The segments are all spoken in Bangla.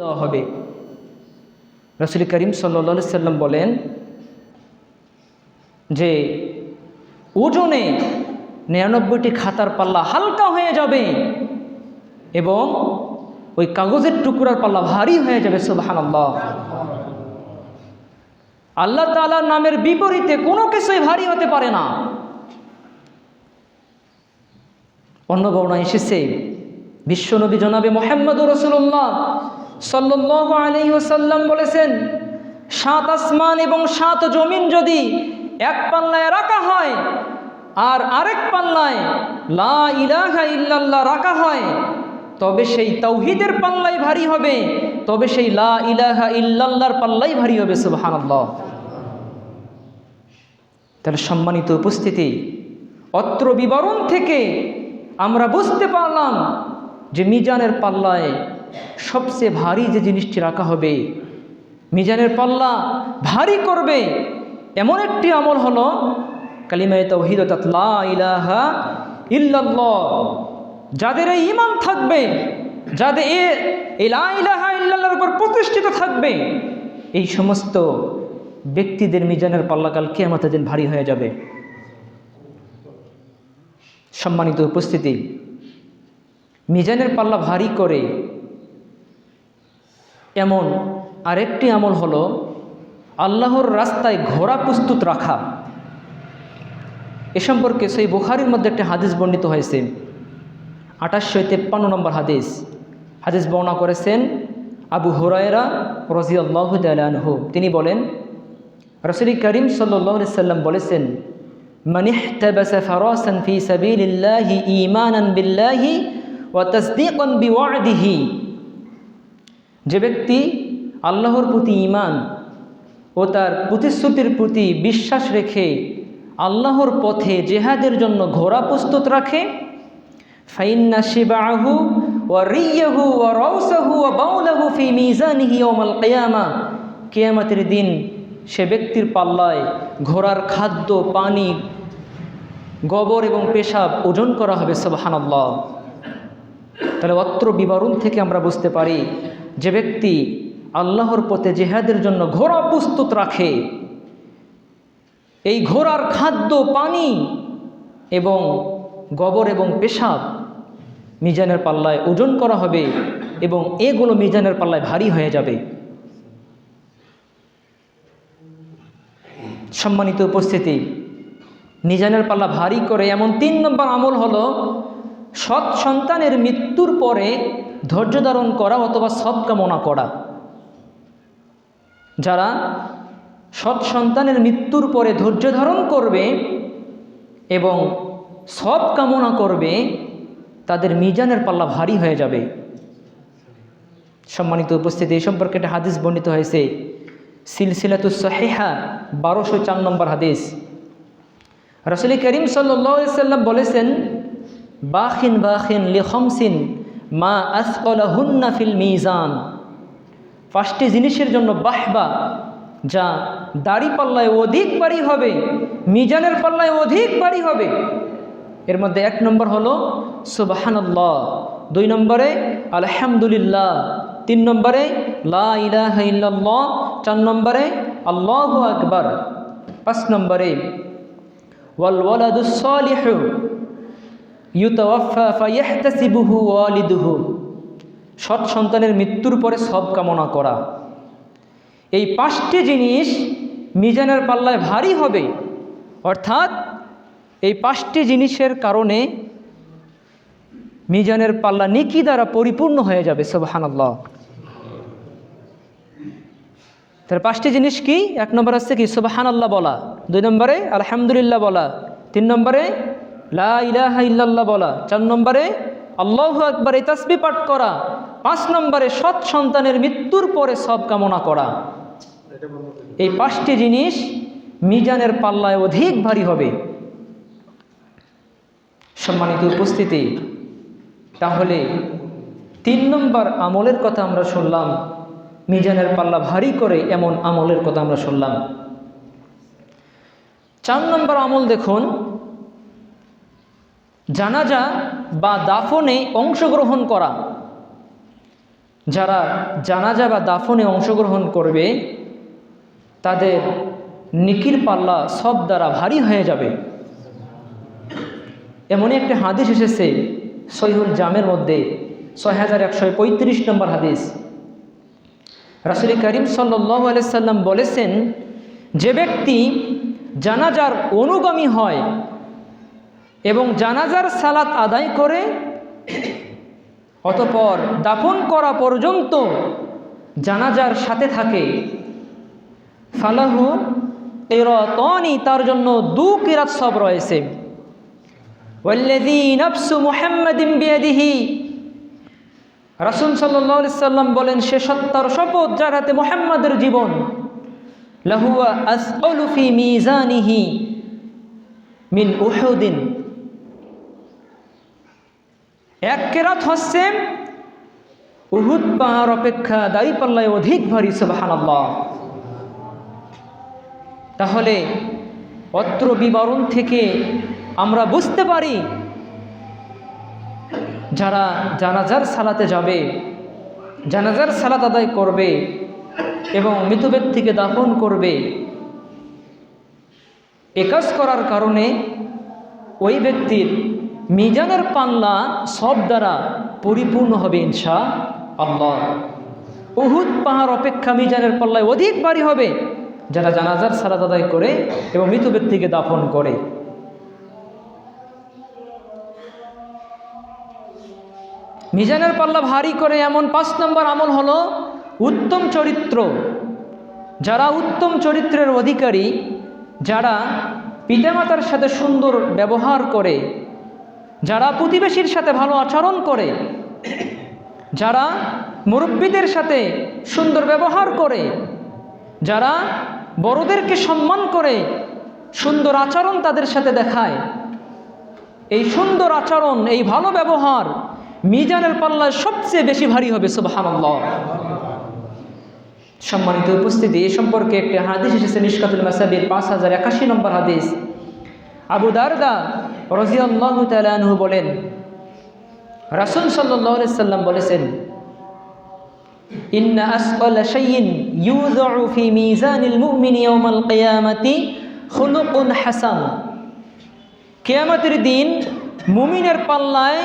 দেওয়া হবে। রাসূল করিম সাল্লাল্লাহু আলাইহি সাল্লাম বলেন যে ওজনে ৯৯টি খাতার পাল্লা হালকা হয়ে যাবে এবং ওই কাগজের টুকরার পাল্লা ভারী হয়ে যাবে। সুবহানাল্লাহ। আল্লাহ তাআলার নামের বিপরীতে কোনো কিছুই ভারী হতে পারে না। অন্য বর্ণনায় এসেছে বিশ্বনবী জনাবে মুহাম্মদুর রাসূলুল্লাহ সাল্লাল্লাহু আলাইহি ওয়াসাল্লাম বলেছেন, ৭ আসমান এবং ৭ জমিন যদি এক পাল্লায় রাখা হয় আর আরেক পাল্লায় লা ইলাহা ইল্লাল্লাহ রাখা হয় তবে সেই তাওহীদের পাল্লাই ভারী হবে, তবে সেই লা ইলাহা ইল্লাল্লাহর পাল্লাই ভারী হবে। সুবহানাল্লাহ। তাহলে সম্মানিত উপস্থিতি, অত্র বিবরণ থেকে আমরা বুঝতে পারলাম যে মিজানের পাল্লায় সবচেয়ে ভারী যে জিনিসটি রাখা হবে, মিজানের পাল্লা ভারী করবে এমন একটি আমল হলো কালিমায়ে তাওহীদ অর্থাৎ লা ইলাহা ইল্লাল্লাহ। যাদের এই ঈমান থাকবে, যাদের এই লা ইলাহা ইল্লাল্লাহর উপর প্রতিষ্ঠিত থাকবে, এই সমস্ত ব্যক্তিদের মিজানের পাল্লা কাল কিয়ামতের দিন ভারী হয়ে যাবে। সম্মানিত উপস্থিতি, মিজানের পাল্লা ভারী করে এমন আরেকটি আমল হলো আল্লাহর রাস্তায় ঘোড়া প্রস্তুত রাখা। এ সম্পর্কে সহিহ বুখারীর মধ্যে একটি হাদিস বর্ণিত হয়েছে, 2853 নম্বর হাদিস। হাদিস বর্ণনা করেছেন আবু হুরায়রা রাদিয়াল্লাহু তাআলা আনহু। তিনি বলেন, রাসূল করিম সাল্লাল্লাহু আলাইহি সাল্লাম বলেছেন, মান ইহতাবাসা ফারাসান ফি সাবিলিল্লাহি ঈমানান বিল্লাহি ওয়া তাসদীকান বিওয়াদিহি, যে ব্যক্তি আল্লাহর প্রতি ঈমান ও তার প্রতিশ্রুতির প্রতি বিশ্বাস রেখে আল্লাহর পথে জিহাদের জন্য ঘোড়া প্রস্তুত রাখে, ফাইন্না শিবাহু ওয়া রিয়াহু ওয়া রাউসাহু ওয়া বাউলাহু ফি মিজানিহি ইয়াউমাল কিয়ামা, কিয়ামতের দিন সে ব্যক্তির পাল্লায় ঘোড়ার খাদ্য, পানি, গোবর এবং পেশাব ওজন করা হবে। সুবহানাল্লাহ। তাহলে অত্র বিবরণ থেকে আমরা বুঝতে পারি যে ব্যক্তি আল্লাহর পথে জিহাদের জন্য ঘোড়া প্রস্তুত রাখে, এই ঘোড়ার খাদ্য, পানি এবং গোবর এবং পেশাব মিজানের পাল্লায় ওজন করা হবে এবং এগুলো মিজানের পাল্লায় ভারী হয়ে যাবে। সম্মানিত উপস্থিতি, মিজানের পাল্লা ভারী করে এমন 3 নম্বর আমল হলো সৎ সন্তানের মৃত্যুর পরে ধৈর্য ধারণ করা অথবা সৎ কামনা করা। যারা সৎ সন্তানের মৃত্যুর পরে ধৈর্য ধারণ করবে এবং সৎ কামনা করবে তাদের মিজানের পাল্লা ভারী হয়ে যাবে। সম্মানিত উপস্থিতি, এই সম্পর্কে একটা হাদিস বর্ণিত হয়েছে, সিলসিলাতুস সহিহা 1204 নম্বর হাদিস। রাসূল করিম সাল্লাল্লাহু আলাইহি সাল্লাম বলেছেন, বাখিন বাখিন লিখামসিন মা আসকালাহুন্না ফিল মিজান, 5টি জিনিসের জন্য বাহবা, যা দাড়ি পাল্লায় অধিক ভারী হবে, মিজানের পাল্লায় অধিক ভারী হবে। এর মধ্যে 1 নম্বর হলো সুবহানাল্লাহ, 2 নম্বরে আলহামদুলিল্লাহ, 3 নম্বরে লা ইলাহা ইল্লাল্লাহ, 4 নম্বরে আল্লাহু আকবার, 5 নম্বরে ওয়াল ওয়ালাদুস সালিহু ইউতাওয়াফা ফায়াহতাসিবুহু ওয়ালিদুহু, সৎ সন্তানের মৃত্যুর পরে সব কামনা করা। এই 5টি জিনিস মিজানের পাল্লায় ভারী হবে, অর্থাৎ এই 5টি জিনিসের কারণে মিজানের পাল্লা নেকি দ্বারা পরিপূর্ণ হয়ে যাবে। সুবহানাল্লাহ। তার 5টি জিনিস কি? 1 নম্বর হচ্ছে কি সুবহানাল্লাহ বলা, 2 নম্বরে আলহামদুলিল্লাহ বলা, 3 নম্বরে লা ইলাহা ইল্লাল্লাহ বলা, 4 নম্বরে আল্লাহু আকবার এই তাসবিহ পাঠ করা, 5 নম্বরে সৎ সন্তানের মৃত্যুর পরে সব কামনা করা। এই 5টি জিনিস মিজানের পাল্লায় অধিক ভারী হবে। সম্মানিত উপস্থিতি, তাহলে 3 নম্বর আমলের কথা আমরা শুনলাম, মিজানের পাল্লা ভারী করে এমন আমলের কথা আমরা শুনলাম। 4 নম্বর আমল দেখুন, জানাজা বা দাফনে অংশগ্রহণ করা। যারা জানাজা বা দাফনে অংশগ্রহণ করবে তাদের নেকির পাল্লা সব দ্বারা ভারী হয়ে যাবে। এমনই একটা হাদিস এসেছে সহিহুল জামের মধ্যে 6135 নম্বর হাদিস। রাসূল করিম সাল্লাল্লাহু আলাইহি সাল্লাম বলেছেন, যে ব্যক্তি জানাজার অনুগামী হয় এবং জানাজার সালাত আদায় করে অতঃপর দাফন করা পর্যন্ত জানাজার সাথে থাকে, ফালাহু কিরাতানি, তার জন্য 2 কিরাত সব রয়েছে। ওয়াল্লাযী নাফসু মুহাম্মাদিন বিয়াদিহি, রাসূল সাল্লাল্লাহু আলাইহি সাল্লাম বলেন, সে সত্তার শপথ যার হাতে মুহাম্মাদের জীবন, লাহুয়া আসআলু ফি মিজানিহি মিন উহুদিন, 1 কিরাত হচ্ছে উহুদ পাহাড় অপেক্ষা দাঁড়িপাল্লায় অধিক ভারী। সুবহানাল্লাহ। তাহলে অত্র বিবরণ থেকে আমরা বুঝতে পারি যারা জানাজার সালাতে যাবে, জানাজার সালাত আদায় করবে এবং মৃত ব্যক্তিকে দাফন করবে, এ কাজ করার কারণে ওই ব্যক্তির মিজানের পাল্লা সব দ্বারা পরিপূর্ণ হবে ইনশাআল্লাহ। উহুদ পাহাড় অপেক্ষা মিজানের পাল্লায় অধিক ভারী হবে যারা জানাজার সালাত আদায় করে এবং মৃত ব্যক্তিকে দাফন করে। মিজানের পাল্লা ভারী করে এমন 5 নম্বর আমল হলো উত্তম চরিত্র। যারা উত্তম চরিত্রের অধিকারী, যারা পিতামাতার সাথে সুন্দর ব্যবহার করে, যারা প্রতিবেশীর সাথে ভালো আচরণ করে, যারা মুরব্বীদের সাথে সুন্দর ব্যবহার করে, যারা বড়দেরকে সম্মান করে, সুন্দর আচরণ তাদের সাথে দেখায়, এই সুন্দর আচরণ, এই ভালো ব্যবহার মিজানের পাল্লায় সবচেয়ে বেশি ভারী হবে। সুবহানাল্লাহ। সম্মানিত উপস্থিতি, এ সম্পর্কে একটি হাদিস এসেছে মিশকাতুল মাসাবির 5081 নম্বর হাদিস। আবু দারদা রাদিয়াল্লাহু তাআলা আনহু বলেন, রাসূল সাল্লাল্লাহু আলাইহি সাল্লাম বলেছেন, ইন্না আসকালা শাইইন ইউযউ ফি মিজানিল মুমিনি ইয়াওমাল কিয়ামাতি খুলুকুন হাসান, কিয়ামতের দিন মুমিনের পাল্লায়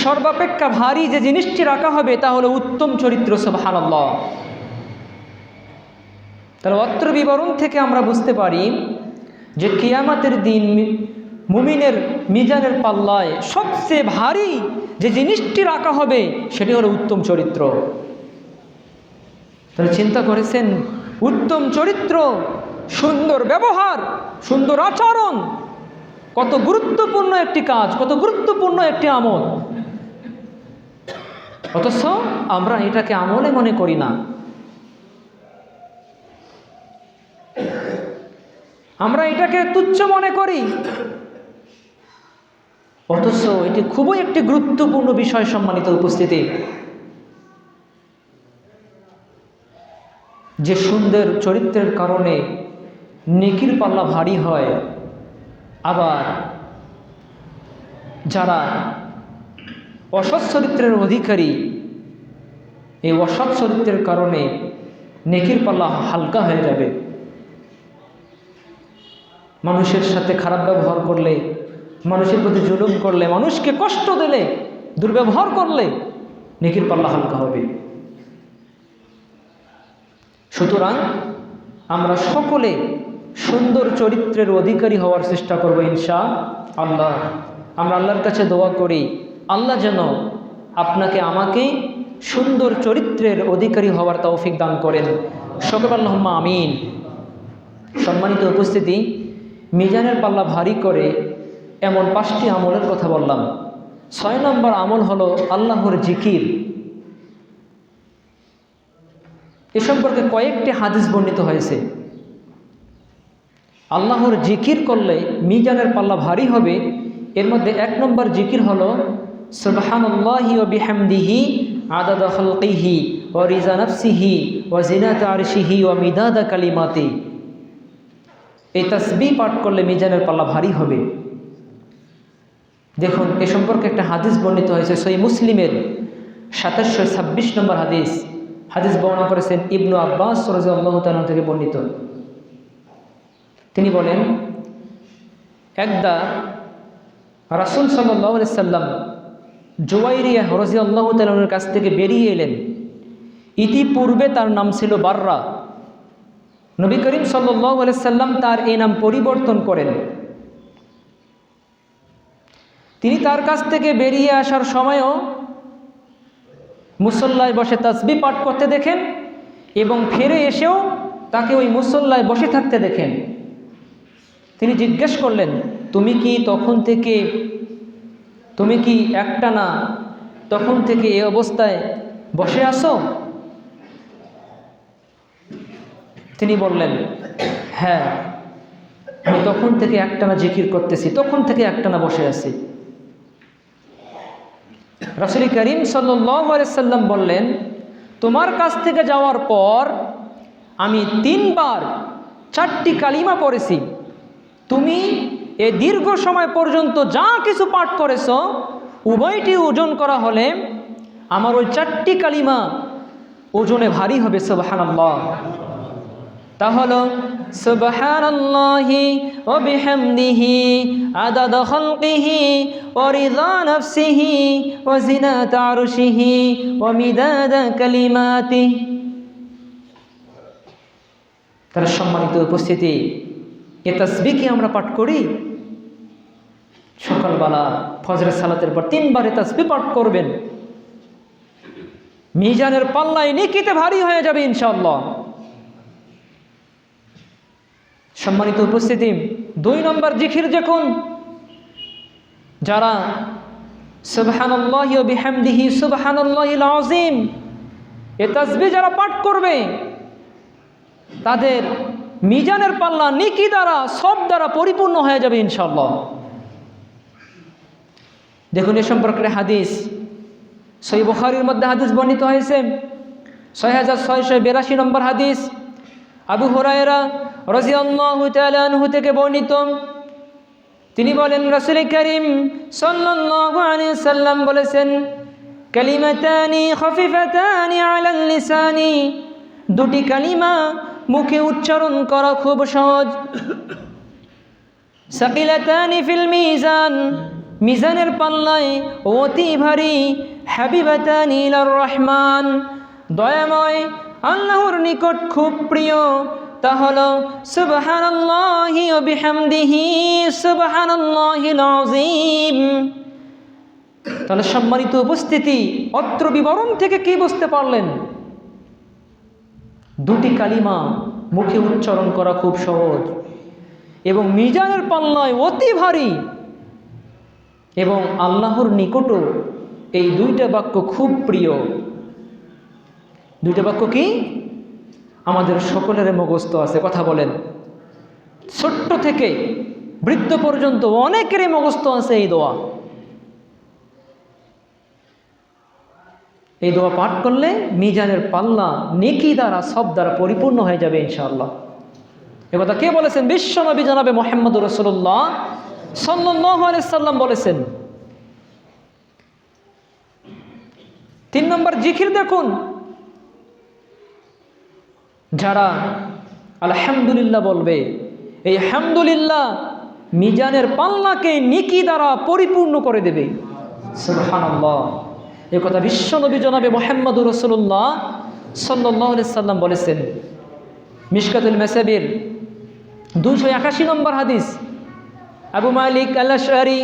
সর্বাপেক্ষা ভারী যে জিনিসটি রাখা হবে তা হলো উত্তম চরিত্র। সুবহানাল্লাহ। তাহলে অত্র বিবরণ থেকে আমরা বুঝতে পারি যে কিয়ামতের দিন মুমিনের মিজানের পাল্লায় সবচেয়ে ভারী যে জিনিসটি রাখা হবে সেটি হলো উত্তম চরিত্র। তাহলে চিন্তা করেছেন, উত্তম চরিত্র, সুন্দর ব্যবহার, সুন্দর আচরণ কত গুরুত্বপূর্ণ একটি কাজ, কত গুরুত্বপূর্ণ একটি আমল, অথচ আমরা এটাকে আমলে মনে করি না। আমরা এটাকে তুচ্ছ মনে করি, অথচ এটি খুবই একটি গুরুত্বপূর্ণ বিষয়। সম্মানিত উপস্থিতি, যে সুন্দর চরিত্রের কারণে নেকির পাল্লা ভারী হয়, আবার যারা অসৎ চরিত্রের অধিকারী, এই অসৎ চরিত্রের কারণে নেকির পাল্লা হালকা হয়ে যাবে। মানুষের সাথে খারাপ ব্যবহার করলে, মানুষের প্রতি জুলুম করলে, মানুষকে কষ্ট দিলে, দুর্ব্যবহার করলে নেকির পাল্লা হালকা হবে। সুতরাং আমরা সকলে সুন্দর চরিত্রের অধিকারী হওয়ার চেষ্টা করব ইনশাআল্লাহ। আমরা আল্লাহর কাছে দোয়া করি, আল্লাহ যেন আপনাকে আমাকে সুন্দর চরিত্রের অধিকারী হওয়ার তৌফিক দান করেন। সকলে আল্লাহুম্মা আমিন। সম্মানিত উপস্থিতি, মিজানের পাল্লা ভারী করে এমন 5টি আমলের কথা বললাম। 6 নম্বর আমল হলো আল্লাহর জিকির। এ সম্পর্কে কয়েকটি হাদিস বর্ণিত হয়েছে। আল্লাহর জিকির করলে মিজানের পাল্লা ভারী হবে। এর মধ্যে 1 নম্বর জিকির হলো সুবহানাল্লাহি ওয়া বিহামদিহি আদাদা খালকিহি ওয়া রিজা নাফসিহি ওয়া জিনাতা আরশিহি ওয়া মিদাদা কালিমাতি। এই তাসবিহ পাঠ করলে মিজানের পাল্লা ভারী হবে। দেখুন, এ সম্পর্কে একটা হাদিস বর্ণিত হয়েছে সহিহ মুসলিমের 2726 নম্বর হাদিস। হাদিস বর্ণনা করেছেন ইবনু আব্বাস রাদিয়াল্লাহু তাআলা থেকে বর্ণিত। তিনি বলেন, একদা রাসূল সাল্লাল্লাহু আলাইহি সাল্লাম জুওয়াইরিয়া রাদিয়াল্লাহু তাআলার কাছ থেকে বেরিয়ে এলেন। ইতিপূর্বে তার নাম ছিল বাররা। নবী করিম সাল্লাল্লাহু আলাইহি সাল্লাম তার এই নাম পরিবর্তন করেন। তিনি তার কাছ থেকে বেরিয়ে আসার সময়ও মুসল্লায় বসে তাসবিহ পাঠ করতে দেখেন এবং ফিরে এসেও তাকে ওই মুসল্লায় বসে থাকতে দেখেন। তিনি জিজ্ঞেস করলেন, তুমি কি একটানা তখন থেকে এই অবস্থায় বসে আছো? তিনি বললেন, হ্যাঁ, আমি তখন থেকে একটানা জিকির করতেছি, তখন থেকে একটানা বসে আছি। রাসূল করিম সাল্লাল্লাহু আলাইহি সাল্লাম বললেন, তোমার কাছ থেকে যাওয়ার পর আমি 3 বার 4টি কালিমা পড়েছি। তুমি এই দীর্ঘ সময় পর্যন্ত যা কিছু পাঠ করেছ উভয়টি ওজন করা হলে আমার ওই 4টি কালিমা ওজনে ভারী হবে। সুবহানাল্লাহ। তা হলো সুবহানাল্লাহি ওয়া বিহামদিহি আদাদা খালকিহি ওয়া রিদা নাফসিহি ওয়া জিনাতা আরশিহি ওয়া মিদাদা কালিমাতিহি। তার সম্মানিত উপস্থিতি, এ তাসবিহ কি আমরা পাঠ করি? সকালবেলা ফজরের সালাতের পর 3 বার তাসবিহ পাঠ করবেন। মিজানের পাল্লায় নেকিতে ভারী হয়ে যাবে ইনশাআল্লাহ। সম্মানিত উপস্থিতি, 2 নম্বর জিকির যখন যারা সুবহানাল্লাহি ওয়া বিহামদিহি সুবহানাল্লাহিল আযীম এ তাসবিহ যারা পাঠ করবে তাদের মিজানের পাল্লা নেকি দ্বারা সব দ্বারা পরিপূর্ণ হয়ে যাবে ইনশাআল্লাহ। দেখুন এ সম্পর্কে হাদিস সহিহ বুখারীর মধ্যে হাদিস বর্ণিত হয়েছে 6682 নম্বর হাদিস। আবু হুরায়রা রাদিয়াল্লাহু তাআলা আনহু থেকে বর্ণিত, তিনি বলেন, রাসূল করিম সাল্লাল্লাহু আলাইহি ওয়াসাল্লাম বলেছেন, কালিমাতানি খাফিফাতানি আলাল লিসানি, 2টি কালিমা মুখে উচ্চারণ করা খুব সহজ। সাকিলাতানি ফিল মিজান, মিজানের পাল্লায় অতি ভারী। হাবিবাতানি ইলার রহমান, দয়াময় আল্লাহর নিকট খুব প্রিয়। তা হলো সুবহানাল্লাহি ওয়া বিহামদিহি সুবহানাল্লাহিল আযীম। তাহলে সম্মানিত উপস্থিতি, অত্র বিবরণ থেকে কি বুঝতে পারলেন? 2টি কালিমা মুখে উচ্চারণ করা খুব সহজ এবং মিজানের পাল্লায় অতি ভারী, এবং আল্লাহর নিকটও এই 2টা বাক্য খুব প্রিয়। 2টা বাক্য কি? আমাদের সকলের মুখস্থ আছে। কথা বলেন, ছোট্ট থেকে বৃদ্ধ পর্যন্ত অনেকেরই মুখস্থ আছে এই দোয়া। এই দোয়া পাঠ করলে মিজানের পাল্লা নেকি দ্বারা সব দ্বারা পরিপূর্ণ হয়ে যাবে ইনশাআল্লাহ। এ কথা কে বলেছেন? বিশ্বনবী জনাবে মুহাম্মদুর রাসূলুল্লাহ সাল্লাল্লাহু আলাইহি সাল্লাম বলেছেন। 3 নম্বর জিকির দেখুন, যারা আলহামদুলিল্লাহ বলবে, এই হামদুলিল্লাহ মিজানের পাল্লাকে নেকি দ্বারা পরিপূর্ণ করে দেবে। সুবহানাল্লাহ। এই কথা বিশ্বনবী জনাবে মুহাম্মদুর রাসূলুল্লাহ সাল্লাল্লাহু আলাইহি সাল্লাম বলেছেন। মিশকাতুল মাসাবির 281 নম্বর হাদিস, আবু মালিক আল-আশআরী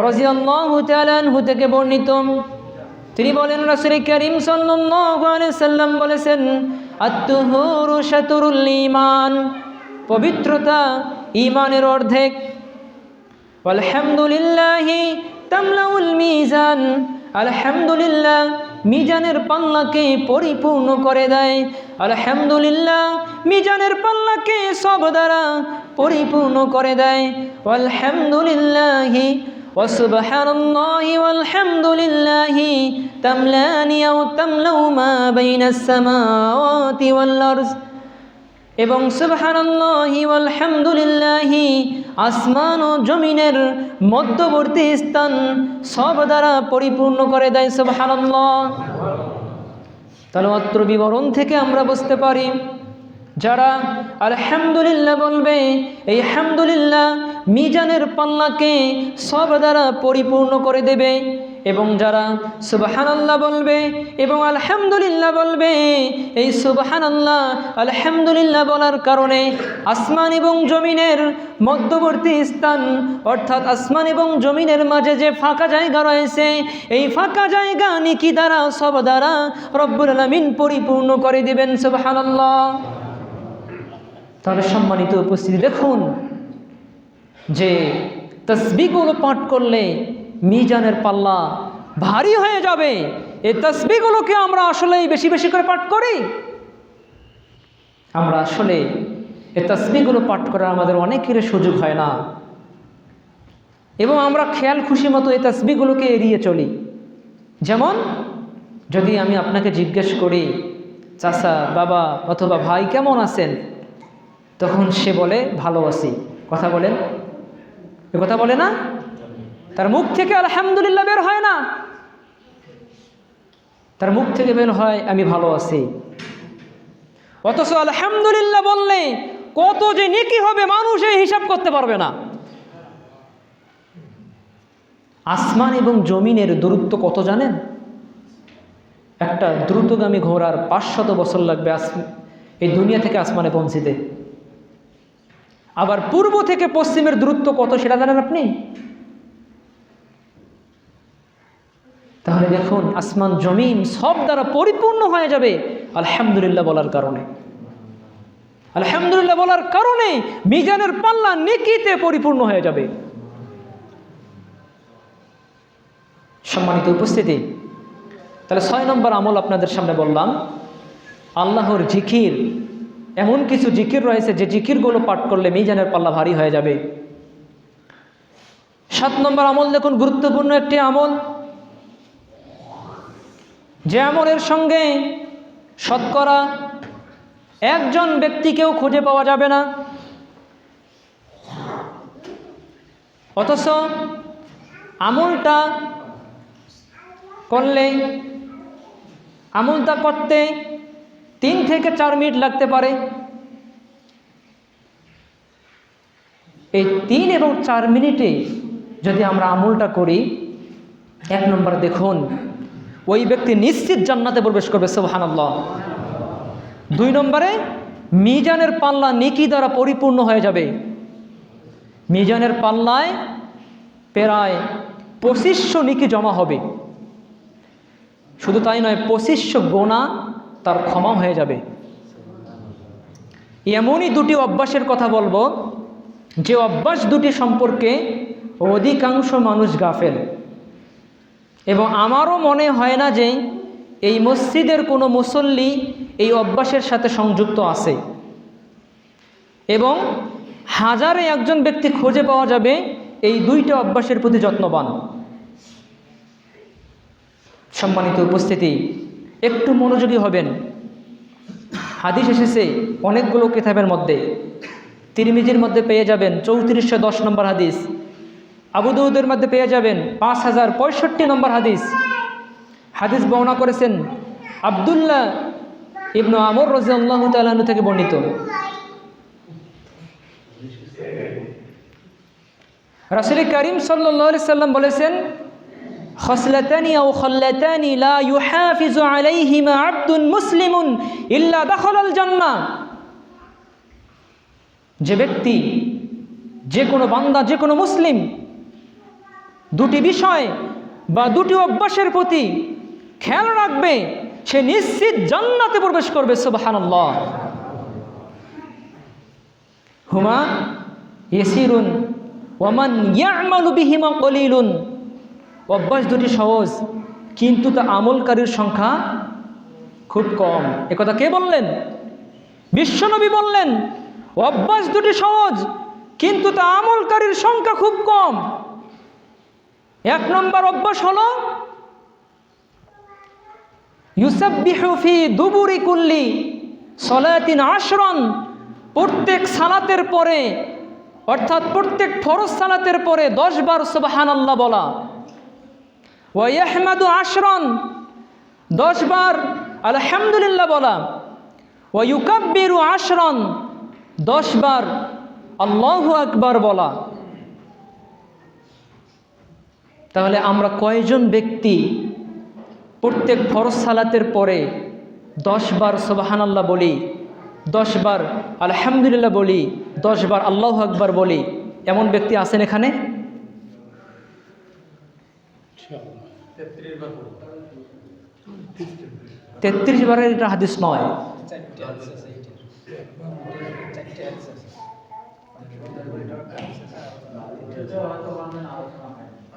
রাদিয়াল্লাহু তাআলা আনহু থেকে বর্ণিত, তিনি বলেন, রাসূল করিম সাল্লাল্লাহু আলাইহি সাল্লাম বলেছেন, আত-তুহুরু শাতরুল ঈমান, পবিত্রতা ঈমানের অর্ধেক। ওয়াল হামদুলিল্লাহি তামলাউল মিজান, আলহামদুলিল্লাহ মিজানের পাল্লাকে পরিপূর্ণ করে দেয়। আলহামদুলিল্লাহ মিজানের পাল্লাকে সব দ্বারা পরিপূর্ণ করে দেয়। আলহামদুলিল্লাহি ওয়া সুবহানাল্লাহি ওয়াল হামদুলিল্লাহি তামলানি আও তামলাউ মা বাইনাস সামাওয়াতি ওয়াল আরজ। এবং সুবহানাল্লাহি ওয়ালহামদুলিল্লাহি আসমান ও জমিনের মধ্যবর্তী স্থান সব দ্বারা পরিপূর্ণ করে দেয়। সুবহানাল্লাহ। তাহলে অত্র বিবরণ থেকে আমরা বুঝতে পারি, যারা আলহামদুলিল্লাহ বলবে, এই হামদুলিল্লাহ মিজানের পাল্লাকে সব দ্বারা পরিপূর্ণ করে দেবে। এবং যারা সুবহানাল্লাহ বলবে এবং আলহামদুলিল্লাহ বলবে, এই সুবহানাল্লাহ আলহামদুলিল্লাহ বলার কারণে আসমান এবং জমিনের মধ্যবর্তী স্থান, অর্থাৎ আসমান এবং জমিনের মাঝে যে ফাঁকা জায়গা রয়েছে, এই ফাঁকা জায়গা নেকি দ্বারা সব দ্বারা রব্বুল আলামিন পরিপূর্ণ করে দিবেন। সুবহানাল্লাহ। তাহলে সম্মানিত উপস্থিতি, দেখুন যে তাসবিহগুলো পাঠ করলে মিজানের পাল্লা ভারী হয়ে যাবে। এই তাসবিহগুলোকে আমরা আসলেই বেশি বেশি করে পাঠ করি? আমরা আসলে এই তাসবিহগুলো পাঠ করার আমাদের অনেকের সুযোগ হয় না, এবং আমরা খেয়াল খুশি মতো এই তাসবিহগুলোকে এড়িয়ে চলি। যেমন যদি আমি আপনাকে জিজ্ঞেস করি, চাচা, বাবা অথবা ভাই কেমন আছেন, তখন সে বলে ভালো আছি। কথা বলেন? এ কথা বলে না? তার মুখ থেকে আলহামদুলিল্লাহ বের হয় না, তার মুখ থেকে বের হয় আমি ভালো আছি। অথচ আলহামদুলিল্লাহ বললে কত যে নেকি হবে মানুষ এই হিসাব করতে পারবে না। আসমান এবং জমিনের দূরত্ব কত জানেন? একটা দ্রুতগামী ঘোড়ার 500 বছর লাগবে এই দুনিয়া থেকে আসমানে পৌঁছিতে। আবার পূর্ব থেকে পশ্চিমের দূরত্ব কত সেটা জানেন আপনি? তাহলে দেখুন, আসমান জমিন সব দ্বারা পরিপূর্ণ হয়ে যাবে আলহামদুলিল্লাহ বলার কারণে। আলহামদুলিল্লাহ বলার কারণে মিজানের পাল্লা নেকিতে পরিপূর্ণ হয়ে যাবে। সম্মানিত উপস্থিতি, তাহলে 6 নম্বর আমল আপনাদের সামনে বললাম, আল্লাহর জিকির। এমন কিছু জিকির রয়েছে যে জিকিরগুলো পাঠ করলে মিজানের পাল্লা ভারী হয়ে যাবে। 7 নম্বর আমল দেখুন, গুরুত্বপূর্ণ একটি আমল, যে আমলের সঙ্গে শতকরা একজন ব্যক্তিকেও খুঁজে পাওয়া যাবে না, অথচ আমলটা করতে 3 থেকে 4 মিনিট লাগতে পারে। এই 3 এবং 4 মিনিটে যদি আমরা আমলটা করি, 1 নম্বর দেখুন, ওই ব্যক্তি নিশ্চিত জান্নাতে প্রবেশ করবে। সুবহানাল্লাহ। 2 নম্বরে মিজানের পাল্লা নেকি দ্বারা পরিপূর্ণ হয়ে যাবে। মিজানের পাল্লায় প্রায় 2500 নেকি জমা হবে। শুধু তাই নয়, 2500 গোনা তার ক্ষমা হয়ে যাবে। এমনই 2টি অভ্যাসের কথা বলবো, যে অভ্যাস 2টি সম্পর্কে অধিকাংশ মানুষ গাফেল, এবং আমারও মনে হয় না যে এই মসজিদের কোনো মুসল্লি এই অভ্যাসের সাথে সংযুক্ত আছে, এবং হাজারে একজন ব্যক্তি খুঁজে পাওয়া যাবে এই 2টা অভ্যাসের প্রতি যত্নবান। সম্মানিত উপস্থিতি, একটু মনোযোগী হবেন। হাদিস এসেছে অনেকগুলো কিতাবের মধ্যে। তিরমিজির মধ্যে পেয়ে যাবেন 3410 নম্বর হাদিস, আবু দাউদের মধ্যে পেয়ে যাবেন 5065 নম্বর হাদিস। হাদিস বর্ণনা করেছেন আব্দুল্লাহ ইবনে আমর রাদিয়াল্লাহু তাআলা আনহু থেকে বর্ণিত। রাসূল করিম সাল্লাল্লাহু আলাইহি সাল্লাম বলেছেন, খসলাতানি আও খল্লাতানি লা ইউহাফিজু আলাইহিমা আবদুন মুসলিমুন ইল্লা দাখালাল জান্নাহ। যে ব্যক্তি, যে কোনো বান্দা, যে কোনো মুসলিম 2টি বিষয় বা 2টি অভ্যাসের প্রতি খেয়াল রাখবে, সে নিশ্চিত জান্নাতে প্রবেশ করবে। সুবহানাল্লাহ। হুমা ইয়াসিরুন ওয়া মান ইয়ামালু বিহিমা কলিলুন। অভ্যাস 2টি সহজ, কিন্তু তা আমলকারীর সংখ্যা খুব কম। একথা কে বললেন? বিশ্বনবী বললেন, অভ্যাস 2টি সহজ, কিন্তু তা আমলকারীর সংখ্যা খুব কম। 1 নম্বর অভ্যাস হলো ইউসাব্বিহু ফি দুবুরি কুল্লি সালাতিন 10 প্রত্যেক সালাতের পরে, অর্থাৎ প্রত্যেক ফরজ সালাতের পরে 10 বার সুবহানাল্লাহ বলা, ওয়া ইয়াহমাদু 10 10 বার আলহামদুলিল্লাহ বলা, ওয়া ইউকাব্বিরু 10 10 বার আল্লাহু আকবার বলা। তাহলে আমরা কয়জন ব্যক্তি প্রত্যেক ফরজ সালাতের পরে 10 বার সুবহানাল্লাহ বলি, 10 বার আলহামদুলিল্লাহ বলি, 10 বার আল্লাহু আকবার বলি? এমন ব্যক্তি আছেন এখানে? 33 বারের এটা হাদিস নয়।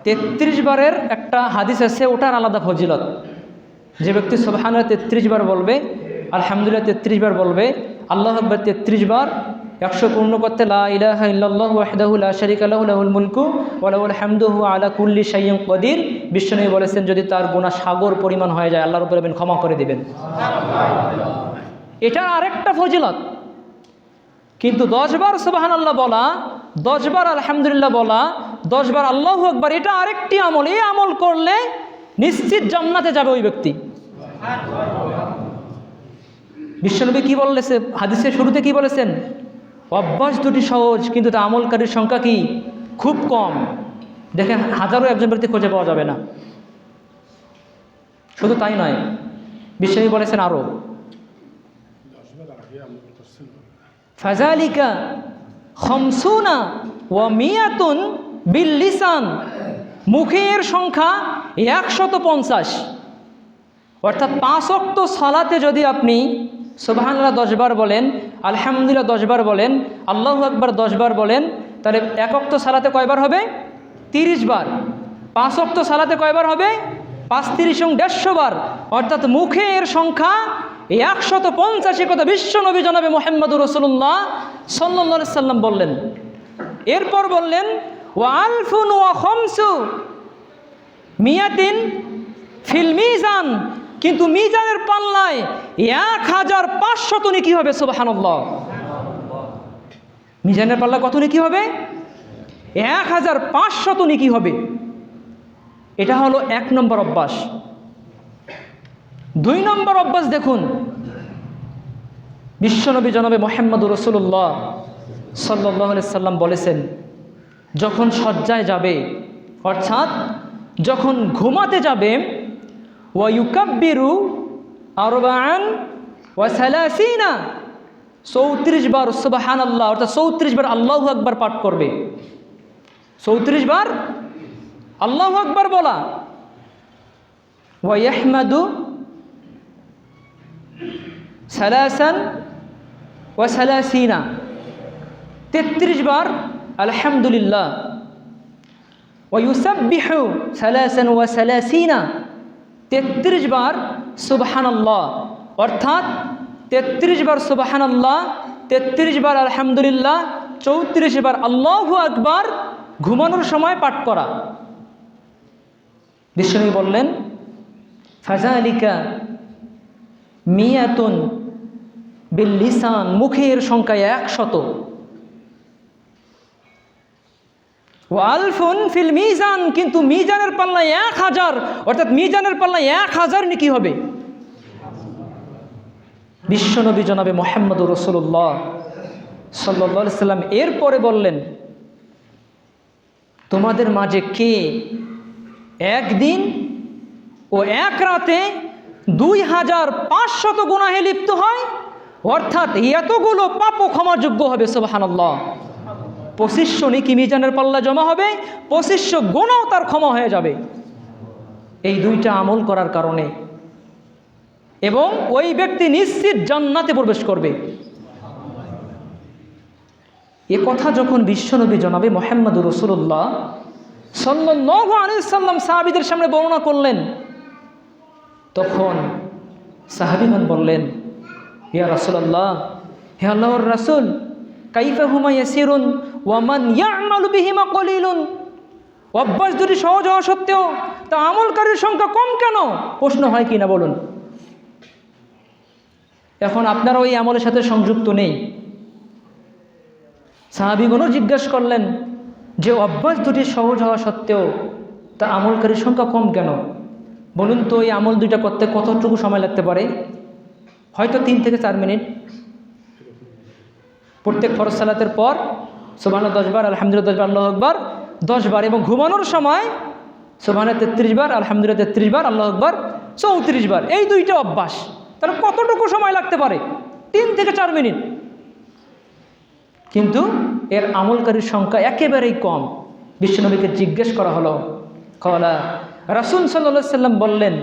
33 বারের একটা হাদিস আছে, ওটার আলাদা ফজিলত। যে ব্যক্তি সুবহানাল্লাহ 33 বার বলবে, আলহামদুলিল্লাহ 33 বার বলবে, আল্লাহু আকবার 33 বার, 100 পূর্ণ করতে লা ইলাহা ইল্লাল্লাহু ওয়াহদাহু লা শারীকা লাহু লাহুল মুলকু ওয়া লাহুল হামদু ওয়া আলা কুল্লি শাইইন কাদির। বিশ্বনবী বলেছেন, যদি তার গুনাহ সাগর পরিমাণ হয়ে যায়, আল্লাহ রাব্বুল আলামিন ক্ষমা করে দিবেন। এটা আরেকটা ফজিলত। কিন্তু 10 বার সুবহানাল্লাহ বলা, 10 বার আলহামদুলিল্লাহ বলা, 10 বার আল্লাহু আকবার, এটা আরেকটি আমল। এই আমল করলে নিশ্চিত জান্নাতে যাবে ওই ব্যক্তি। বিশ্বনবী কি বলেছে হাদিসের শুরুতে? কি বলেছেন? অভ্যাস দুটি সহজ, কিন্তু তা আমলকারীর সংখ্যা কি? খুব কম। দেখেন, হাজারো একজন ব্যক্তি খুঁজে পাওয়া যাবে না। শুধু তাই নয়, বিশ্বনবী বলেছেন আরো, ফাযালিকা খামসুনা ওয়া মিয়াতুন বিল লিসান, মুখের সংখ্যা 150। অর্থাৎ 5 ওয়াক্ত সালাতে যদি আপনি সুবহানাল্লাহ 10 বার বলেন, আলহামদুলিল্লাহ 10 বার বলেন, আল্লাহু আকবার 10 বার বলেন, তাহলে 1 ওয়াক্ত সালাতে কয়বার হবে? 30 বার। 5 ওয়াক্ত সালাতে কয়বার হবে? 5 30 এবং 150 বার। অর্থাৎ মুখের সংখ্যা 150। কথা বিশ্বনবী জনাবে মুহাম্মদুর রাসূলুল্লাহ সাল্লাল্লাহু আলাইহি সাল্লাম বললেন। এরপর বললেন, ওয়া আলফুন ওয়া খামসু মিয়াতিন ফিল মিজান, কিন্তু মিজানের পাল্লায় 1500 নেকি হবে। সুবহানাল্লাহ। মিজানের পাল্লা কত নেকি হবে? 1500 নেকি হবে। এটা হলো 1 নম্বর অভ্যাস। 2 নম্বর অভ্যাস দেখুন, বিশ্বনবী জনাবে মুহাম্মদুর রাসূলুল্লাহ সাল্লাল্লাহু আলাইহি সাল্লাম বলেছেন, যখন শয্যায় যাবে, অর্থাৎ যখন ঘুমাতে যাবে, ওয়া ইউকাব্বিরু 40 ওয়া 30, 34 বার সুবহানাল্লাহ, অর্থাৎ 34 বার আল্লাহু আকবার পাঠ করবে। 34 বার আল্লাহু আকবার বলা। ওয়া ইয়াহমাদু 33 ওয়া 30, 33 বার আলহামদুলিল্লাহ। ওয়া ইউসাব্বিহু 33 ওয়া 30, 33 বার সুবহানাল্লাহ। অর্থাৎ 33 বার সুবহানাল্লাহ, 33 বার আলহামদুলিল্লাহ, 34 বার আল্লাহু আকবার ঘুমানোর সময় পাঠ করা। বিশ্বনবী বললেন, ফাযালিকা মিয়াতুন বিল লিসান, মুখের সংখ্যা 100। ওয়া আলফুন ফিল মিজান, কিন্তু মিজানের পাল্লায় 1000, অর্থাৎ মিজানের পাল্লায় 1000 নেকি হবে। বিশ্বনবী জনাবে মুহাম্মদুর রাসূলুল্লাহ সাল্লাল্লাহু আলাইহি সাল্লাম এরপরে বললেন, তোমাদের মাঝে কে একদিন ও এক রাতে 2500 গুনাহে লিপ্ত হয়, অর্থাৎ এতগুলো পাপও ক্ষমাযোগ্য হবে। সুবহানাল্লাহ। 2500 নেকি মিজানের পাল্লা জমা হবে, 2500 গুনাহও তার ক্ষমা হয়ে যাবে এই 2টা আমল করার কারণে, এবং ওই ব্যক্তি নিশ্চিত জান্নাতে প্রবেশ করবে। এ কথা যখন বিশ্বনবী জনাবে মুহাম্মদুর রাসূলুল্লাহ সাল্লাল্লাহু আলাইহি সাল্লাম সাহাবীদের সামনে বর্ণনা করলেন, তখন সাহাবীগণ বললেন, ইয়া রাসূলুল্লাহ, হে আল্লাহর রাসূল, কাইফা হুমা ইয়াসিরুন ওয়া মান ইয়ামালু বিহিমা কলিলুন। অভ্যাস দুটি সহজ হওয়া সত্ত্বেও তা আমলকারীর সংখ্যা কম কেন? প্রশ্ন হয় কি না বলুন? এখন আপনারা ওই আমলের সাথে সংযুক্ত নেই, সাহাবীগণও জিজ্ঞাসা করলেন যে অভ্যাস দুটি সহজ হওয়া সত্ত্বেও তা আমলকারীর সংখ্যা কম কেন? বলুন তো এই আমল দুইটা করতে কতটুকু সময় লাগতে পারে? হয়তো 3 থেকে 4 মিনিট। প্রত্যেক ফরজ সালাতের পর সুবহানাল্লাহ 10 বার, আলহামদুলিল্লাহ 10 বার, আল্লাহু আকবার 10 বার, এবং ঘুমানোর সময় সুবহানাল্লাহ 33 বার, আলহামদুলিল্লাহ 33 বার, আল্লাহু আকবার 34 বার। এই দুইটা অভ্যাস, তাহলে কতটুকু সময় লাগতে পারে? 3 থেকে 4 মিনিট। কিন্তু এর আমলকারীর সংখ্যা একেবারেই কম। বিশ্বনবীকে জিজ্ঞেস করা হলো, ক্বালা রাসূল সাল্লাল্লাহু আলাইহি ওয়াসাল্লাম বললেন,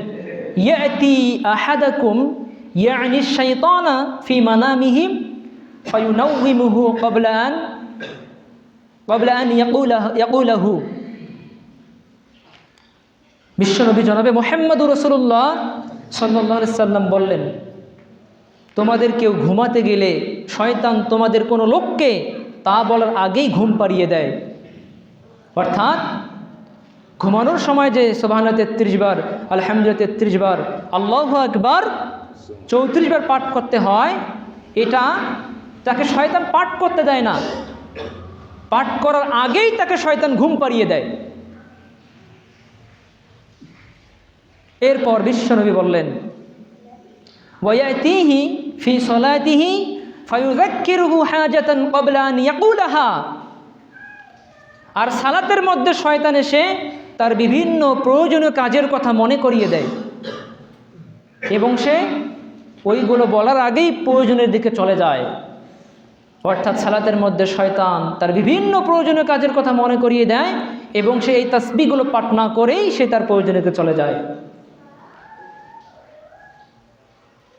ইয়াতি আহাদাকুম ইয়ানি শাইতানা ফি মানামিহি ফায়ুনাউহিমুহু ক্বাবলা আন ইয়াকুলাহু। বিশ্বনবী জনাবে মুহাম্মদুর রাসূলুল্লাহ সাল্লাল্লাহু আলাইহি ওয়াসাল্লাম বললেন, তোমাদের কেউ ঘুমাতে গেলে শয়তান তোমাদের কোনো লোককে তা বলার আগেই ঘুম পাড়িয়ে দেয়। অর্থাৎ ঘুমানোর সময় যে সুবহানাল্লাহ 33 বার, আলহামদুলিল্লাহ 33 বার, আল্লাহু আকবার 34 বার পাঠ করতে হয়, এটা তাকে শয়তান পাঠ করতে দেয় না, পাঠ করার আগেই তাকে শয়তান ঘুম পাড়িয়ে দেয়। এরপর বিশ্বনবী বললেন, ওয়ায়াতিহি ফি সলাতিহি ফায়ুযাক্কিরুহু হাজাতান ক্বাবলা আন ইয়াকুলাহা। আর সালাতের মধ্যে শয়তান এসে তার বিভিন্ন প্রয়োজনীয় কাজের কথা মনে করিয়ে দেয়, এবং সে ওইগুলো বলার আগেই প্রয়োজনের দিকে চলে যায়। অর্থাৎ সালাতের মধ্যে শয়তান তার বিভিন্ন প্রয়োজনীয় কাজের কথা মনে করিয়ে দেয়, এবং সে এই তাসবিহগুলো পাঠ না করেই সে তার প্রয়োজনের দিকে চলে যায়।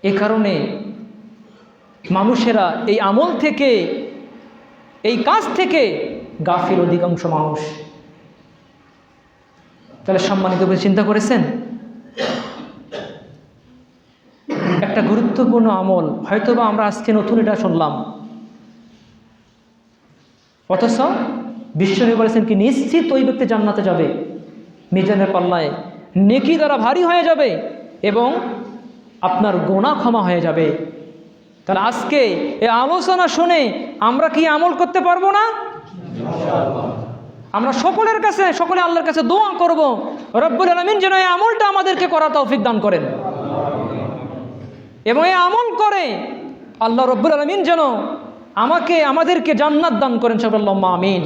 এ কারণে মানুষেরা এই আমল থেকে, এই কাজ থেকে গাফিল অধিকাংশ মানুষ। তাহলে সম্মানিত করে চিন্তা করেছেন, একটা গুরুত্বপূর্ণ আমল, হয়তোবা আমরা আজকে নতুন এটা শুনলাম, অথচ বিশ্বনবী বলেছেন কি নিশ্চিত ওই ব্যক্তি জান্নাতে যাবে, মিজানের পাল্লায় নেকি দ্বারা ভারী হয়ে যাবে এবং আপনার গুনাহ ক্ষমা হয়ে যাবে। তাহলে আজকে এই আলোচনা শুনে আমরা কি আমল করতে পারবো না? আমরা সকলের কাছে, সকলে আল্লাহর কাছে দোয়া করব, রব্বুল আলামিন যেন এই আমলটা আমাদেরকে করার তৌফিক দান করেন, এবং এই আমল করে আল্লাহ রব্বুল আলামিন যেন আমাদেরকে জান্নাত দান করেন। আল্লাহুম্মা আমিন।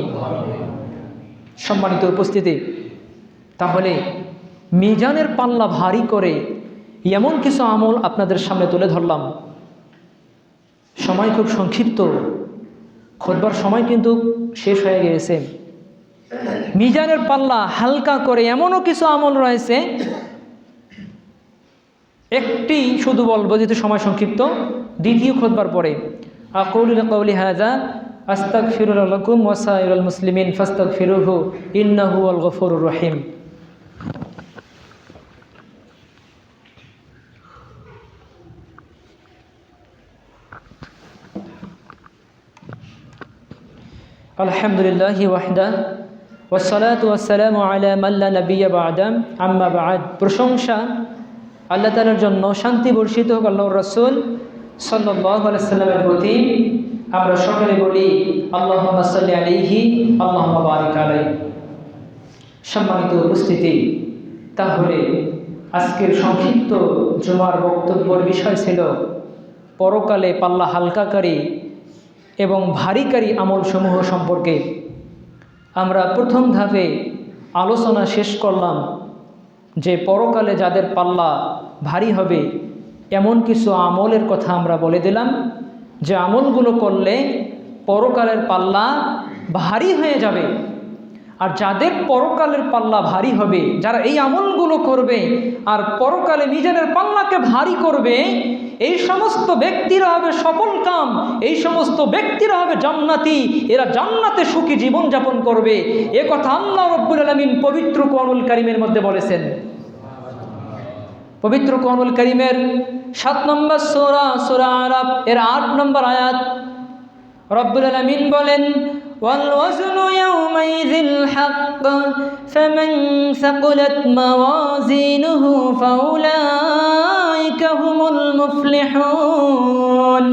সম্মানিত উপস্থিতি, তাহলে মিজানের পাল্লা ভারী করে এমন কিছু আমল আপনাদের সামনে তুলে ধরলাম। সময় খুব সংক্ষিপ্ত, খুতবার সময় কিন্তু শেষ হয়ে গিয়েছে। মিজানের পাল্লা হালকা করে এমনও কিছু আমল রয়েছে, একটি শুধু বলবো যেহেতু সময় সংক্ষিপ্ত, দ্বিতীয় খুতবার পরে। আকুলু কাওলি হাযা আস্তাগফিরুল্লাহ লাকুম ওয়া সাইরুল মুসলিমিন ফাস্তাগফিরুহু ইন্নাহু হুয়াল গফুরুর রহিম। আলহামদুলিল্লাহি ওয়াহদা ওয়াসসালাতু ওয়াসসালামু আলা মান লা নাবিয়্যা বা'দা আম্মা বা'দ। প্রশংসা আল্লাহ তাআলার জন্য, শান্তি বর্ষিত হোক আল্লাহর রাসূল সাল্লাল্লাহু আলাইহি সাল্লামের প্রতি। আমরা সকলে বলি আল্লাহুম্মা সাল্লি আলাইহি আল্লাহুম্মা বারিক আলাইহি। সম্মানিত উপস্থিতি, তাহলে আজকের সংক্ষিপ্ত জুমার বক্তব্যের বিষয় ছিল পরকালে পাল্লা হালকাকারী এবং ভারীকারী আমলসমূহ সম্পর্কে। আমরা প্রথম ধাপে আলোচনা শেষ করলাম যে পরকালে যাদের পাল্লা ভারী হবে এমন কিছু আমলের কথা আমরা বলে দিলাম, যে আমলগুলো করলে পরকালের পাল্লা ভারী হয়ে যাবে। আর যাদের পরকালের পাল্লা ভারী হবে, যারা এই আমলগুলো করবে আর পরকালে মিজানের পাল্লাকে ভারী করবে, এই সমস্ত ব্যক্তিরা হবে সফলকাম, এই সমস্ত ব্যক্তিরা হবে জান্নাতি, এরা জান্নাতে সুখী জীবন যাপন করবে। এ কথা আল্লাহ রাব্বুল আলামিন পবিত্র কোরআনুল কারীমের মধ্যে বলেছেন। পবিত্র কোরআনুল কারীমের 7 নম্বর সূরা, সূরা আরাফ এর 8 নম্বর আয়াত, রব্বুল আলামিন বলেন, ওয়াল ওয়াজনু ইয়াওমাইযিল হাক্ক ফামান সাকুলাত মাওয়াজিনুহু ফাউলাইকা হুমুল মুফলিহুন।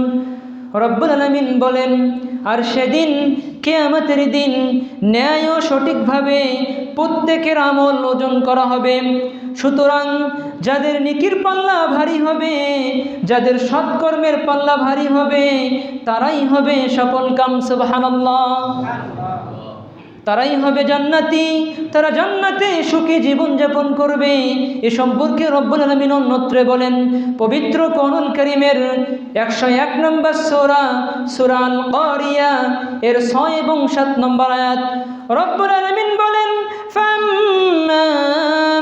রব্বুল আলামিন বলেন, আর সেদিন কিয়ামতের দিন ন্যায় ও সঠিকভাবে প্রত্যেকের আমল ওজন করা হবে। সুতরাং যাদের নেকির পাল্লা ভারী হবে, যাদের সৎকর্মের পাল্লা ভারী হবে, তারাই হবে সফলকাম। সুবহানাল্লাহ। তারাই হবে জান্নাতি, তারা জান্নাতে সুখী জীবনযাপন করবে। এ সম্পর্কে রব্বুল আলামিন অন্যত্রে বলেন পবিত্র কোরআনুল কারীমের 101 নম্বর সূরা, সূরা আল কারিয়া এর 6 এবং 7 নম্বর আয়াত। রব্বুল আলামিন বলেন ফাম্মা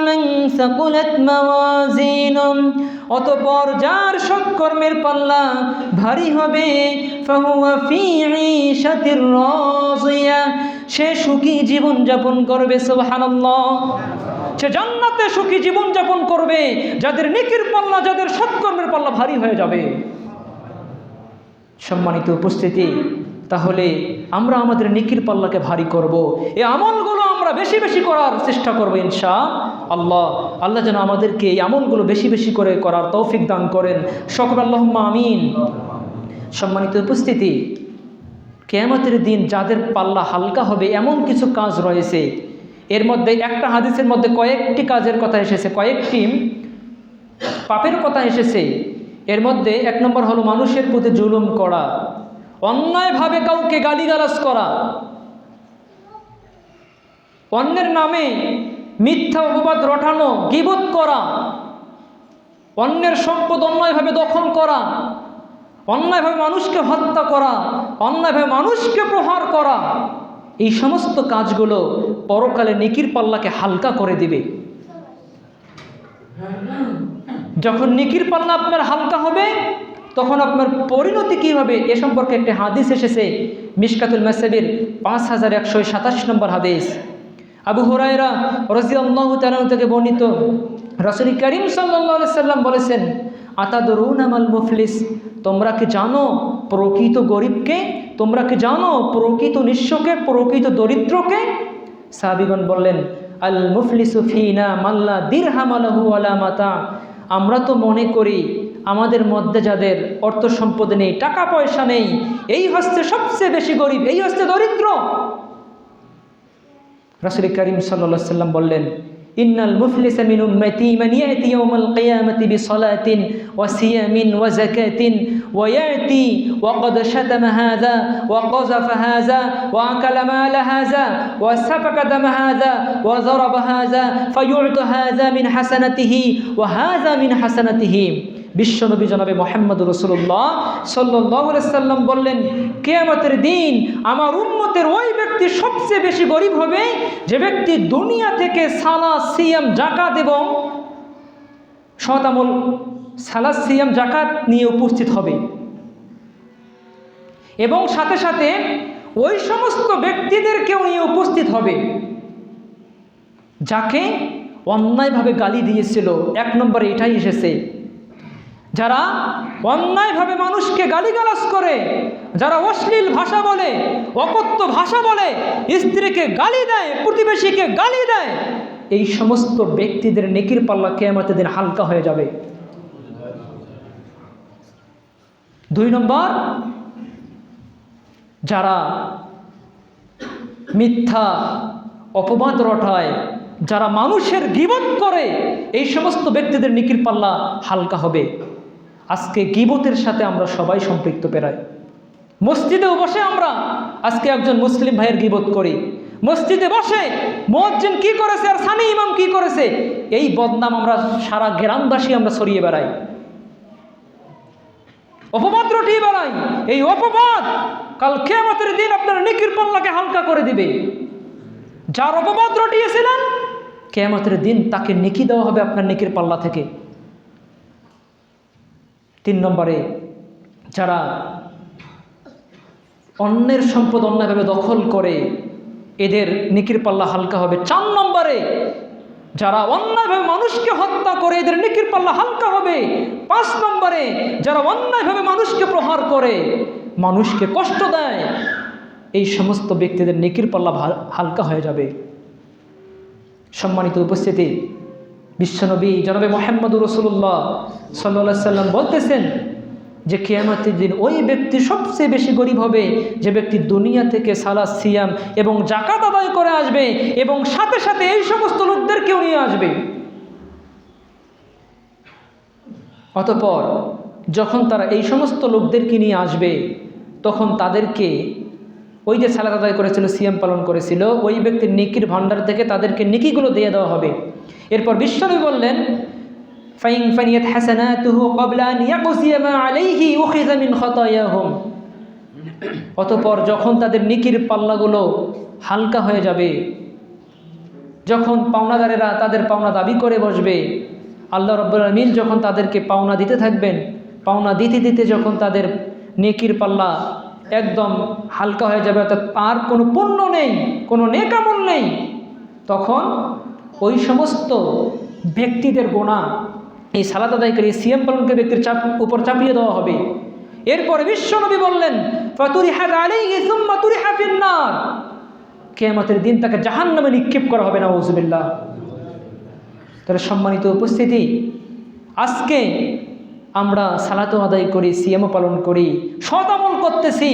মান সাকুলাত মাওয়াজিনুহুম, অতঃপর যার সৎকর্মের পাল্লা ভারী হবে, ফাহুয়া ফি ঈশাতির রাযিয়া, সে সুখী জীবন যাপন করবে। সুবহানাল্লাহ। সে জান্নাতে সুখী জীবন যাপন করবে যাদের নেকির পাল্লা, যাদের সৎকর্মের পাল্লা ভারী হয়ে যাবে। সম্মানিত উপস্থিতি, তাহলে আমরা আমাদের নেকির পাল্লাকে ভারী করব, এই আমলগুলো আমরা বেশি বেশি করার চেষ্টা করব ইনশাআল্লাহ। আল্লাহ যেন আমাদেরকে এই আমলগুলো বেশি বেশি করে করার তৌফিক দান করেন। সকল আল্লাহুম্মা আমিন। সম্মানিত উপস্থিতি, কিয়ামতের দিন যাদের পাল্লা হালকা হবে এমন কিছু কাজ রয়েছে। এর মধ্যে একটা হাদিসের মধ্যে কয়েকটি কাজের কথা এসেছে, কয়েকটি পাপের কথা এসেছে। এর মধ্যে 1 নম্বর হলো মানুষের প্রতি জুলুম করা, অন্যায়ভাবে কাউকে গালিগালাজ করা, অন্যের নামে মিথ্যা অপবাদ রটানো, গীবত করা, অন্যের সম্পদ অন্যায়ভাবে দখল করা, অন্যায়ভাবে মানুষকে হত্যা করা, অন্যায়ভাবে মানুষকে প্রহার করা। এই সমস্ত কাজগুলো পরকালে নেকির পাল্লাকে হালকা করে দিবে। যখন নেকির পাল্লা আপনার হালকা হবে তখন আপনার পরিণতি কী হবে এ সম্পর্কে একটি হাদিস এসেছে মিশকাতুল মাসাবির 5127 নম্বর হাদিস। আবু হুরায়রা রাদিয়াল্লাহু তাআলা থেকে বর্ণিত, রাসূল করিম সাল্লাল্লাহু আলাইহি সাল্লাম বলেছেন, আতাদরুনা মাল মুফলিস, তোমরা কি জানো প্রকৃত গরিবকে? তোমরা কি জানো প্রকৃত নিঃস্বকে, প্রকৃত দরিদ্রকে? সাহাবীগণ বললেন, আল মুফলিসু ফিনা মাল্লা দিরহাম লাহু ওয়ালা মাতা। আমরা তো মনে করি আমাদের মধ্যে যাদের অর্থ সম্পদ নেই, টাকা পয়সা নেই, এই হচ্ছে সবচেয়ে বেশি গরিব, এই হচ্ছে দরিদ্র। রাসূল করিম সাল্লাল্লাহু আলাইহি সাল্লাম বললেন, ইন্নাল মুফলিসা মিন উম্মতি মান ইয়াতি ইয়াউমাল কিয়ামাতি বিসলাতিন ওয়া সিয়ামিন ওয়া যাকাতিন ওয়া ইয়াতি ওয়া ক্বাদ শাতামা হাযা ওয়া ক্বাযাফা হাযা ওয়া আকালা মাল হাযা ওয়া সাফাকা দাম হাযা ওয়া যারাবা হাযা ফায়ু'তু হাযা মিন হাসানাতিহি ওয়া হাযা মিন হাসানাতিহি। বিশ্বনবী জনাবে মুহাম্মদুর রাসূলুল্লাহ সাল্লাল্লাহু আলাইহি সাল্লাম বললেন, কিয়ামতের দিন আমার উম্মতের ওই ব্যক্তি সবচেয়ে বেশি গরিব হবে যে ব্যক্তি দুনিয়া থেকে সালাত, সিয়াম, যাকাত এবং সৎআমল, সালাত, সিয়াম, যাকাত নিয়ে উপস্থিত হবে এবং সাথে সাথে ওই সমস্ত ব্যক্তিদেরকেও নিয়ে উপস্থিত হবে যাকে অন্যায়ভাবে গালি দিয়েছিল। 1 নম্বরে এটাই এসেছে, যারা অন্যায়ভাবে মানুষকে গালিগালাজ করে, যারা অশ্লীল ভাষা বলে, অকথ্য ভাষা বলে, স্ত্রীকে গালি দেয়, প্রতিবেশীকে গালি দেয়, এই সমস্ত ব্যক্তিদের নেকির পাল্লা কিয়ামতের দিন হালকা হয়ে যাবে। 2 নম্বর, যারা মিথ্যা অপবাদ রটায়, যারা মানুষের গীবত করে, এই সমস্ত ব্যক্তিদের নেকির পাল্লা হালকা হবে। আজকে গীবতের সাথে আমরা সবাই সম্পৃক্ত প্রায়। মসজিদেও বসে আমরা আজকে একজন মুসলিম ভাইয়ের গীবত করি, মসজিদে বসে মুয়াজ্জিন কি করেছে আর সানি ইমাম কি করেছে, এই বদনাম আমরা সারা গ্রামবাসী আমরা ছড়িয়ে বেড়াই, অপবাদ রটিয়ে বেড়াই। এই অপবাদ কাল কিয়ামতের দিন আপনার নেকির পাল্লাকে হালকা করে দিবে। যার অপবাদ রটিয়েছিলেন কিয়ামতের দিন তাকে নেকি দেওয়া হবে আপনার নেকির পাল্লা থেকে। 3 নম্বরে, যারা অন্যের সম্পদ অন্যায়ভাবে দখল করে, এদের নেকির পাল্লা হালকা হবে। 4 নম্বরে, যারা অন্যায়ভাবে মানুষকে হত্যা করে, এদের নেকির পাল্লা হালকা হবে। 5 নম্বরে, যারা অন্যায়ভাবে মানুষকে প্রহার করে, মানুষকে কষ্ট দেয়, এই সমস্ত ব্যক্তিদের নেকির পাল্লা হালকা হয়ে যাবে। সম্মানিত উপস্থিতি, বিশ্বনবী জনাবে মুহাম্মদুর রাসূলুল্লাহ সাল্লাল্লাহু আলাইহি সাল্লাম বলতেছেন যে কিয়ামতের দিন ওই ব্যক্তি সবচেয়ে বেশি গরিব হবে যে ব্যক্তি দুনিয়া থেকে সালাত সিয়াম এবং যাকাত আদায় করে আসবে এবং সাথে সাথে এই সমস্ত লোকদেরকেও নিয়ে আসবে। অতঃপর যখন তারা এই সমস্ত লোকদেরকে নিয়ে আসবে তখন তাদেরকে ওই যে সালাত আদায় করেছিল, সিয়াম পালন করেছিল, ওই ব্যক্তির নেকির ভান্ডার থেকে তাদেরকে নেকিগুলো দিয়ে দেওয়া হবে। এরপর বিশ্বনবী বললেন, ফাইন ফানিয়াত হাসানাতুহু ক্বাবলা আন ইয়াকসিয়া মা আলাইহি উখিযা মিন খাতায়াহুম। অতঃপর যখন তাদের নেকির পাল্লাগুলো হালকা হয়ে যাবে, যখন পাওনাদারেরা তাদের পাওনা দাবি করে বসবে, আল্লাহ রাব্বুল আলামিন যখন তাদেরকে পাওনা দিতে থাকবেন, পাওনা দিতে দিতে যখন তাদের নেকির পাল্লা একদম হালকা হয়ে যাবে, অর্থাৎ আর কোনো পুণ্য নেই, কোনো নেকামল নেই, তখন ওই সমস্ত ব্যক্তিদের গোনা এই সালাত আদায়কারী সিয়াম পালনকারী ব্যক্তির উপর চাপিয়ে দেওয়া হবে। এরপরে বিশ্বনবী বললেন, ফাতুরিহা আলাইহি সুম্মা তুরিহা ফিন নার, কিয়ামতের দিন তাকে জাহান্নামে নিক্ষেপ করা হবে। নাউযুবিল্লাহ। তাহলে সম্মানিত উপস্থিতি, আজকে আমরা সালাত আদায় করি, সিয়াম পালন করি, সৎ আমল করতেছি,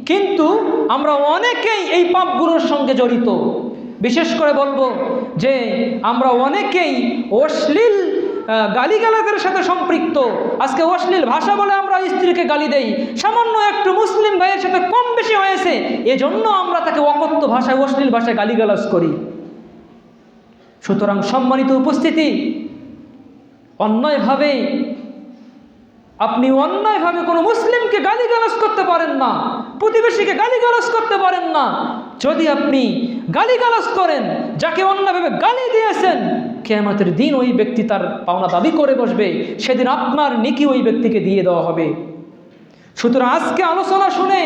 কিন্তু আমরা অনেকেই এই পাপগুলোর সঙ্গে জড়িত। বিশেষ করে বলবো যে আমরা অনেকেই অশ্লীল গালিগালাজের সাথে সম্পৃক্ত। আজকে অশ্লীল ভাষা বলে আমরা স্ত্রীকে গালি দেই, সামান্য একটু মুসলিম ভাইয়ের সাথে কম বেশি হয়েছে এজন্য আমরা তাকে অকথ্য ভাষায়, অশ্লীল ভাষায় গালিগালাজ করি। সুতরাং সম্মানিত উপস্থিতি, আপনি অন্যায়ভাবে কোনো মুসলিমকে গালিগালাজ করতে পারেন না, প্রতিবেশীকে গালিগালাজ করতে পারেন না। যদি আপনি গালিগালাজ করেন, যাকে অন্যায়ভাবে গালি দিয়েছেন, কিয়ামতের দিন ওই ব্যক্তি তার পাওনা দাবি করে বসবে, সেদিন আপনার নেকি ওই ব্যক্তিকে দিয়ে দেওয়া হবে। সুতরাং আজকে আলোচনা শুনে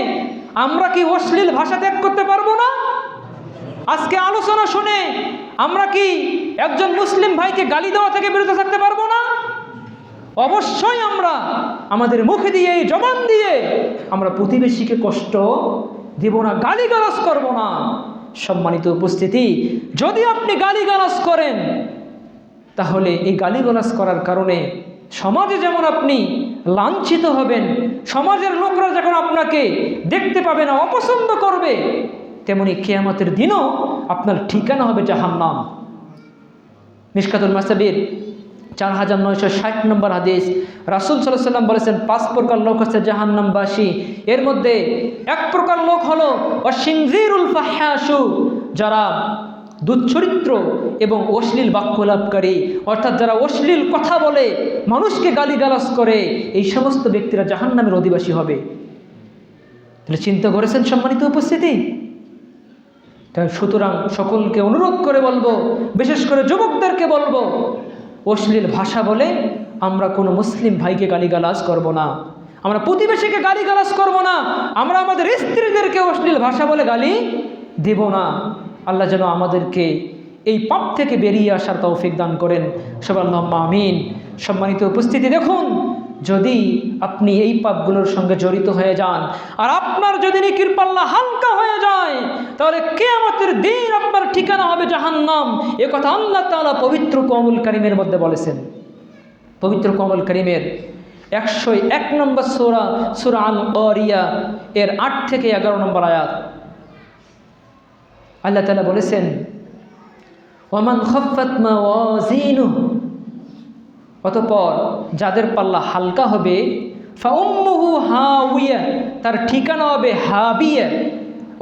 আমরা কি অশ্লীল ভাষা ত্যাগ করতে পারবো না? আজকে আলোচনা শুনে আমরা কি একজন মুসলিম ভাইকে গালি দেওয়া থেকে বিরত থাকতে পারবো না? অবশ্যই আমরা আমাদের মুখে দিয়ে, জবান দিয়ে আমরা প্রতিবেশীকে কষ্ট দিব না, গালিগালাজ করব না। সম্মানিত উপস্থিতি, যদি আপনি গালিগালাজ করেন তাহলে এই গালিগালাজ করার কারণে সমাজে যেমন আপনি লাঞ্ছিত হবেন, সমাজের লোকরা যখন আপনাকে দেখতে পাবে না, অপছন্দ করবে, তেমনি কিয়ামতের দিনও আপনার ঠিকানা হবে জাহান্নাম। মিশকাতুল মাসাবির 4960 নম্বর হাদিস, রাসূল সাল্লাল্লাহু আলাইহি ওয়াসাল্লাম বলেছেন, 5 প্রকার লোক আছে জাহান্নামবাসী। এর মধ্যে এক প্রকার লোক হলো অশিনজিরুল ফাহাশু, যারা দুচ্চরিত্র এবং অশ্লীল বাক্যলাপকারী, অর্থাৎ যারা অশ্লীল কথা বলে, মানুষকে গালিগালাজ করে, এই সমস্ত ব্যক্তিরা জাহান্নামের অধিবাসী হবে। তাহলে চিন্তা করেছেন সম্মানিত উপস্থিতি? তাই সুতরাং সকলকে অনুরোধ করে বলবো, বিশেষ করে যুবকদেরকে বলবো, অশ্লীল ভাষা বলে আমরা কোনো মুসলিম ভাইকে গালিগালাজ করব না, আমরা প্রতিবেশীকে গালিগালাজ করব না, আমরা আমাদের স্ত্রীদেরকে অশ্লীল ভাষা বলে গালি দেব না। আল্লাহ যেন আমাদেরকে এই পাপ থেকে বেরিয়ে আসার তৌফিক দান করেন। সবাই আল্লাহুম্মা আমিন। সম্মানিত উপস্থিতি, দেখুন, যদি আপনি এই পাপগুলোর সঙ্গে জড়িত হয়ে যান আর আপনার যদি নেকির পাল্লা হালকা হয়ে যায়, তাহলে কিয়ামতের দিন আপনার ঠিকানা হবে জাহান্নাম। এ কথা আল্লাহ তাআলা পবিত্র কোরআনুল কারীমের মধ্যে বলেছেন। পবিত্র কোরআনুল কারীমের 101 নম্বর সূরা, সূরা আল কারিয়া এর 8 থেকে 11 নম্বর আয়াত, আল্লাহ তাআলা বলেছেন, ওয়ামান খাফফাত মাওয়াজিনুহু, অতঃপর যাদের পাল্লা হালকা হবে, ফাউম্মুহু হাওিয়া, তার ঠিকানা হবে হাবিয়া।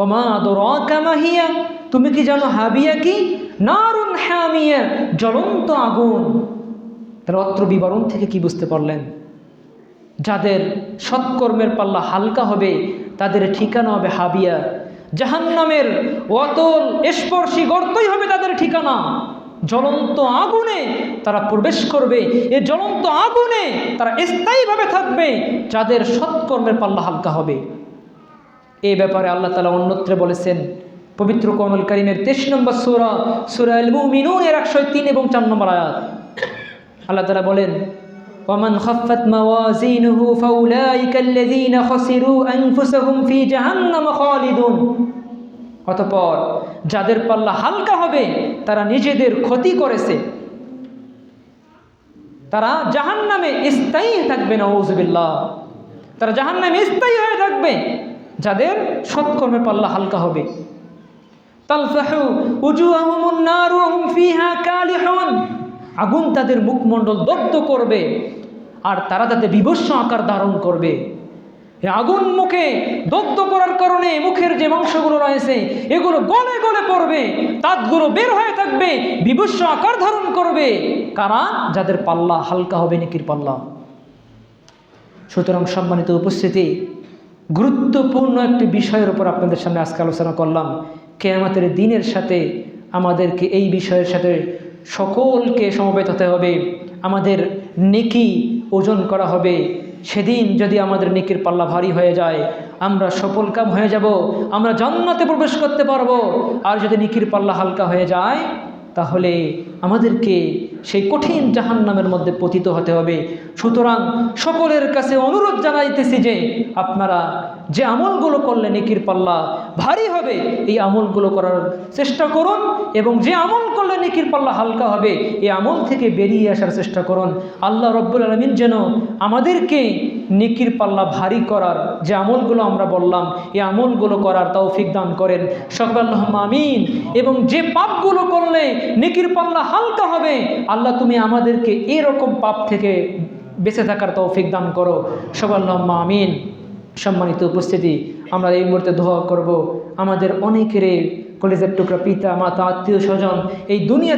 ওমা আদরাকা মা হিয়া, তুমি কি জানো হাবিয়া কি? নারুন হামিয়া, জ্বলন্ত আগুন। তাহলে অত্র বিবরণ থেকে কি বুঝতে পারলেন? যাদের সৎকর্মের পাল্লা হালকা হবে তাদের ঠিকানা হবে হাবিয়া, জাহান্নামের অতল স্পর্শী গর্তই হবে তাদের ঠিকানা। জ্বলন্ত আগুনে তারা প্রবেশ করবে, এই জ্বলন্ত আগুনে তারা স্থায়ীভাবে থাকবে যাদের সৎকর্মের পাল্লা হালকা হবে। এই ব্যাপারে আল্লাহ তাআলা অন্যত্রে বলেছেন, পবিত্র কোরআনুল কারীমের 23 নম্বর সূরা, সূরা আল মুমিনুন এর 103 এবং 4 নম্বর আয়াত, আল্লাহ তাআলা বলেন, ওয়ামান খাফফাত মাওয়াজিনুহু ফাউলাইকা আল্লাযীনা খাসিরু আনফুসাহুম ফি জাহান্নাম খালিদুন, অতঃপর যাদের পাল্লা হালকা হবে তারা নিজেদের ক্ষতি করেছে, তারা জাহান্নামে স্থায়ী থাকবে। নাউযুবিল্লাহ। তারা জাহান্নামে স্থায়ী হয়ে থাকবে। যাদের সৎকর্মের পাল্লা হালকা হবে, তালফাহু উজুহাহুমুন নার ওয়া হুম ফিহা কালিহুন, আগুন তাদের মুখমণ্ডল দগ্ধ করবে আর তারা তাতে বিভৎস আকার ধারণ করবে। এই আগুন মুখে দগ্ধ করার কারণে মুখের যে মাংসগুলো রয়েছে এগুলো গলে গলে পড়বে, দাঁতগুলো বের হয়ে থাকবে, বিভৎস আকার ধারণ করবে। কারা? যাদের পাল্লা হালকা হবে, নেকির পাল্লা। সুতরাং সম্মানিত উপস্থিতি, গুরুত্বপূর্ণ একটি বিষয়ের উপর আপনাদের সামনে আজকে আলোচনা করলাম। কিয়ামতের দিনের সাথে আমাদেরকে এই বিষয়ের সাথে সকলকে সমবেত হতে হবে। আমাদের নেকি ওজন করা হবে। সেদিন যদি আমাদের নেকির পাল্লা ভারী হয়ে যায়, আমরা সফলকাম হয়ে যাব, আমরা জান্নাতে প্রবেশ করতে পারবো। আর যদি নেকির পাল্লা হালকা হয়ে যায়, তাহলে আমাদেরকে সেই কঠিন জাহান্নামের মধ্যে পতিত হতে হবে। সুতরাং সকলের কাছে অনুরোধ জানাইতেছি যে আপনারা যে আমলগুলো করলে নেকির পাল্লা ভারী হবে, এই আমলগুলো করার চেষ্টা করুন, এবং যে আমল করলে নেকির পাল্লা হালকা হবে এই আমল থেকে বেরিয়ে আসার চেষ্টা করুন। আল্লাহ রব্বুল আলামিন যেন আমাদেরকে নেকির পাল্লা ভারী করার যে আমলগুলো আমরা বললাম, এই আমলগুলো করার তৌফিক দান করেন। সকল আল্লাহুম্মা আমিন। এবং যে পাপগুলো করলে নেকির পাল্লা হালকা হবে, আল্লাহ তুমি আমাদেরকে এরকম পাপ থেকে বেঁচে থাকার তৌফিক দান করো। সকল আল্লাহুম্মা আমিন। সম্মানিত উপস্থিতি, আমরা এই মুহূর্তে দোয়া করব আমাদের অনেকেরই কলেজের টুকরা পিতা মাতা আত্মীয় স্বজন এই দুনিয়া